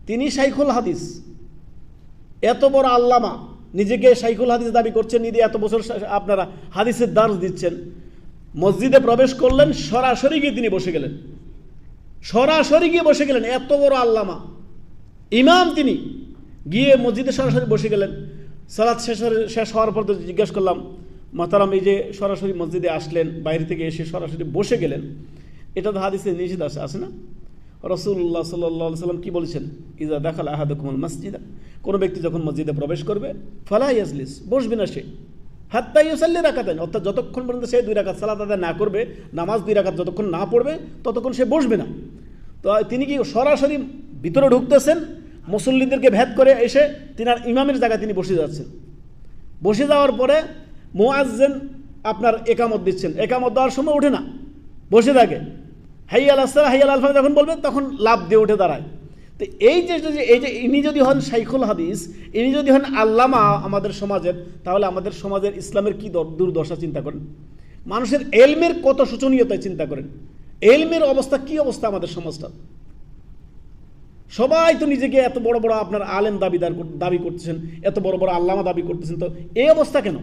তিনি শাইখুল হাদিস, এত বড় আল্লামা, নিজেকে শাইখুল হাদিস দাবি করছেন, নিজে এত বছর আপনারা হাদিসের দার্স দিচ্ছেন। মসজিদে প্রবেশ করলেন, সরাসরি গিয়ে তিনি বসে গেলেন, সরাসরি গিয়ে বসে গেলেন। এত বড় আল্লামা, ইমাম, তিনি গিয়ে মসজিদে সরাসরি বসে গেলেন। সালাত শেষ হওয়ার পর তো জিজ্ঞেস করলাম, মাতারাম এই যে সরাসরি মসজিদে আসলেন, বাইরে থেকে এসে সরাসরি বসে গেলেন, এটা তো হাদিসে নিষেধ আছে না? রাসূলুল্লাহ সাল্লাল্লাহু আলাইহি ওয়াসাল্লাম কি বলেছেন? ইজা দাখালা আহাদুকুমুল মসজিদা, কোনো ব্যক্তি যখন মসজিদে প্রবেশ করবে, ফালা ইয়াজলিস, বসবে না সে, হাত্তা ইউসাল্লি রাকাতাইন, অর্থাৎ যতক্ষণ পর্যন্ত সে 2 রাকাত সালাত আদায় না করবে, নামাজ 2 রাকাত যতক্ষণ না পড়বে ততক্ষণ সে বসবে না। তো তিনি কি সরাসরি ভিতরে ঢুকতেছেন, মুসল্লিদেরকে ভেদ করে এসে তিনার ইমামের জায়গায় তিনি বসে যাচ্ছেন। বসে যাওয়ার পরে মুয়াজ্জিন আপনার একামত দিচ্ছেন, একামত দেওয়ার সময় ওঠে না, বসে থাকে। হাইয়া আলাস সালাহ, হাইয়া আলাল ফালাহ যখন বলবে তখন লাফ দিয়ে উঠে দাঁড়ায়। তো এই যে ইনি যদি হন শাইখুল হাদিস, ইনি যদি হন আল্লামা আমাদের সমাজের, তাহলে আমাদের সমাজের ইসলামের কি দুর্দশা চিন্তা করেন, মানুষের এলমের কত শোচনীয়তায় চিন্তা করেন, এলমের অবস্থা কি অবস্থা আমাদের সমাজটা। সবাই তো নিজেকে এত বড় বড় আপনার আলেম দাবি করতেছেন, এত বড় বড় আল্লামা দাবি করতেছেন, তো এই অবস্থা কেন?